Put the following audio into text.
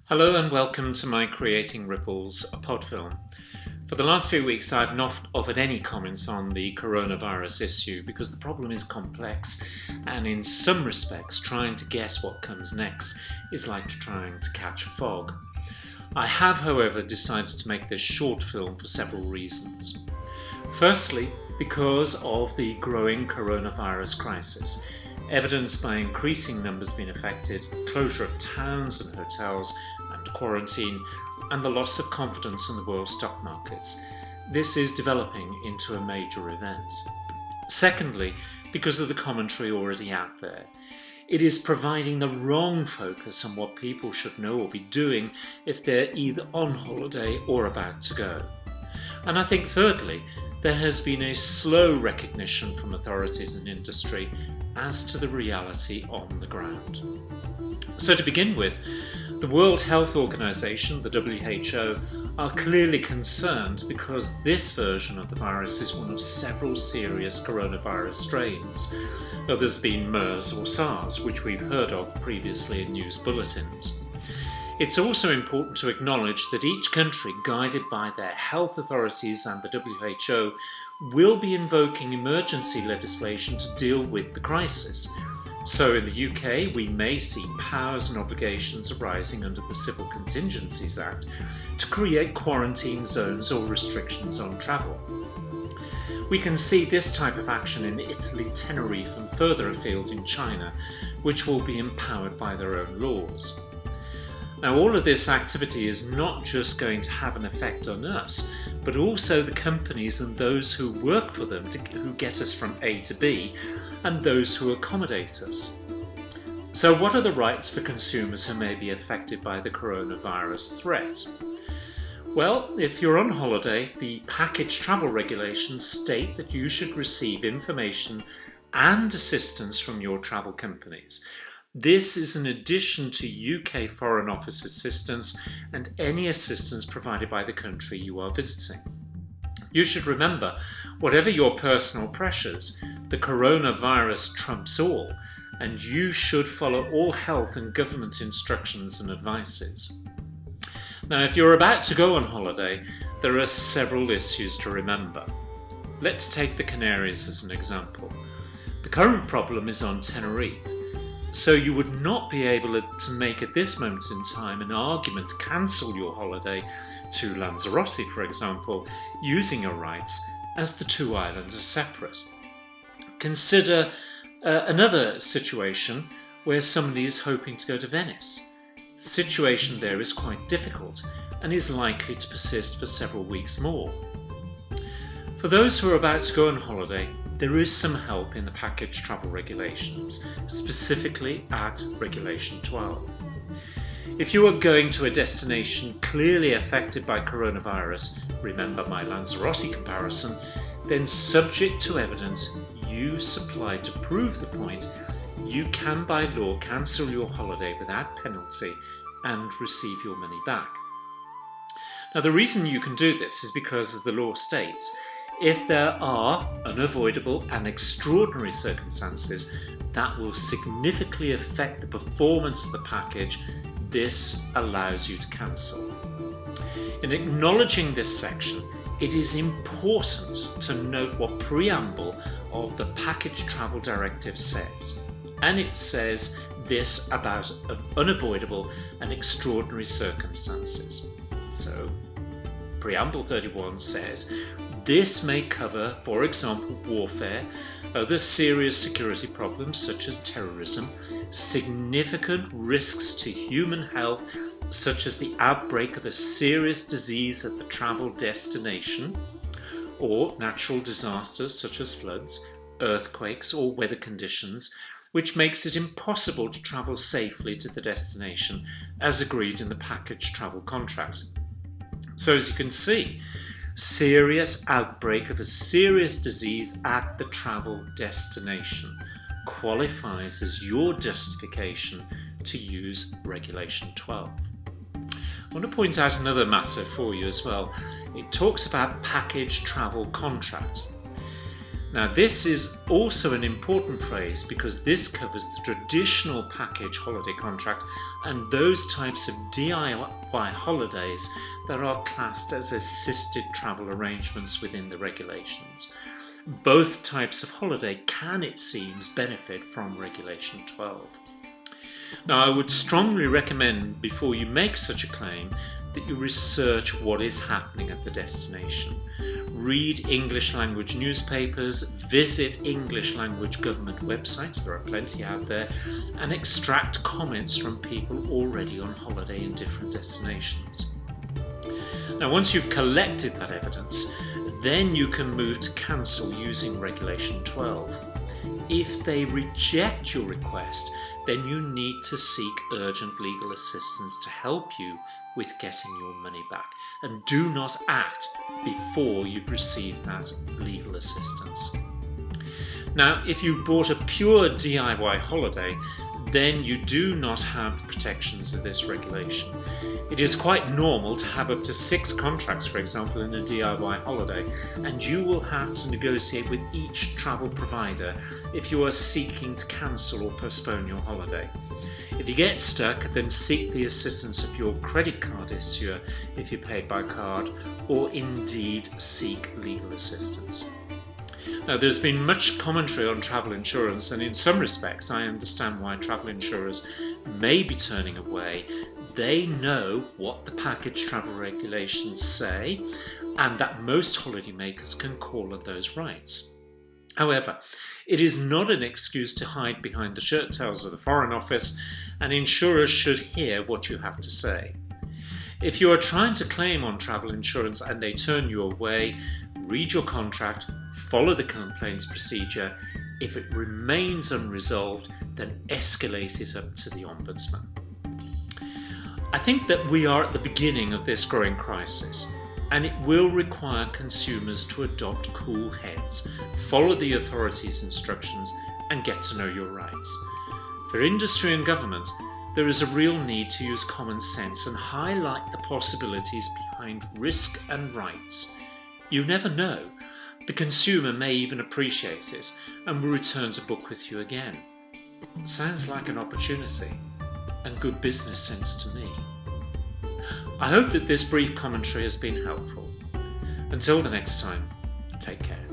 Hello and welcome to my Creating Ripples PodFilm. For the last few weeks I've not offered any comments on the coronavirus issue because the problem is complex and in some respects trying to guess what comes next is like trying to catch fog. I have, however, decided to make this short film for several reasons. Firstly, because of the growing coronavirus crisis, evidenced by increasing numbers being affected, closure of towns and hotels, and quarantine, and the loss of confidence in the world stock markets. This is developing into a major event. Secondly, because of the commentary already out there. It is providing the wrong focus on what people should know or be doing if they're either on holiday or about to go. And I think thirdly, there has been a slow recognition from authorities and industry as to the reality on the ground. So to begin with, the World Health Organization, the WHO, are clearly concerned because this version of the virus is one of several serious coronavirus strains. Others being MERS or SARS, which we've heard of previously in news bulletins. It's also important to acknowledge that each country, guided by their health authorities and the WHO, will be invoking emergency legislation to deal with the crisis. So in the UK, we may see powers and obligations arising under the Civil Contingencies Act to create quarantine zones or restrictions on travel. We can see this type of action in Italy, Tenerife and further afield in China, which will be empowered by their own laws. Now, all of this activity is not just going to have an effect on us, but also the companies and those who work for them, who get us from A to B, and those who accommodate us. So what are the rights for consumers who may be affected by the coronavirus threat? Well, if you're on holiday, the package travel regulations state that you should receive information and assistance from your travel companies. This is in addition to UK Foreign Office assistance and any assistance provided by the country you are visiting. You should remember, whatever your personal pressures, the coronavirus trumps all, and you should follow all health and government instructions and advices. Now, if you're about to go on holiday, there are several issues to remember. Let's take the Canaries as an example. The current problem is on Tenerife. So you would not be able to make at this moment in time an argument to cancel your holiday to Lanzarote, for example, using your rights, as the two islands are separate. Consider another situation where somebody is hoping to go to Venice. The situation there is quite difficult and is likely to persist for several weeks more. For those who are about to go on holiday, there is some help in the package travel regulations, specifically at Regulation 12. If you are going to a destination clearly affected by coronavirus, remember my Lanzarote comparison, then subject to evidence you supply to prove the point, you can by law cancel your holiday without penalty and receive your money back. Now, the reason you can do this is because, as the law states, if there are unavoidable and extraordinary circumstances that will significantly affect the performance of the package, this allows you to cancel. In acknowledging this section, it is important to note what preamble of the Package Travel Directive says. And it says this about unavoidable and extraordinary circumstances. So, Preamble 31 says, this may cover, for example, warfare, other serious security problems such as terrorism, significant risks to human health such as the outbreak of a serious disease at the travel destination, or natural disasters such as floods, earthquakes or weather conditions, which makes it impossible to travel safely to the destination as agreed in the package travel contract. So as you can see, serious outbreak of a serious disease at the travel destination qualifies as your justification to use Regulation 12. I want to point out another matter for you as well. It talks about package travel contract. Now, this is also an important phrase because this covers the traditional package holiday contract and those types of DIY holidays that are classed as assisted travel arrangements within the regulations. Both types of holiday can, it seems, benefit from Regulation 12. Now, I would strongly recommend, before you make such a claim, that you research what is happening at the destination. Read English language newspapers, visit English language government websites, there are plenty out there, and extract comments from people already on holiday in different destinations. Now, once you've collected that evidence, then you can move to cancel using Regulation 12. If they reject your request, then you need to seek urgent legal assistance to help you with getting your money back. And do not act before you've received that legal assistance. Now, if you've bought a pure DIY holiday, then you do not have the protections of this regulation. It is quite normal to have up to 6 contracts, for example, in a DIY holiday, and you will have to negotiate with each travel provider if you are seeking to cancel or postpone your holiday. If you get stuck, then seek the assistance of your credit card issuer if you paid by card, or indeed seek legal assistance. Now, there's been much commentary on travel insurance, and in some respects I understand why travel insurers may be turning away. They know what the package travel regulations say, and that most holidaymakers can call on those rights. However, it is not an excuse to hide behind the shirt tails of the Foreign Office, and insurers should hear what you have to say. If you are trying to claim on travel insurance and they turn you away, read your contract, follow the complaints procedure. If it remains unresolved, then escalate it up to the Ombudsman. I think that we are at the beginning of this growing crisis, and it will require consumers to adopt cool heads, follow the authorities' instructions, and get to know your rights. For industry and government, there is a real need to use common sense and highlight the possibilities behind risk and rights. You never know. The consumer may even appreciate it and will return to book with you again. Sounds like an opportunity and good business sense to me. I hope that this brief commentary has been helpful. Until the next time, take care.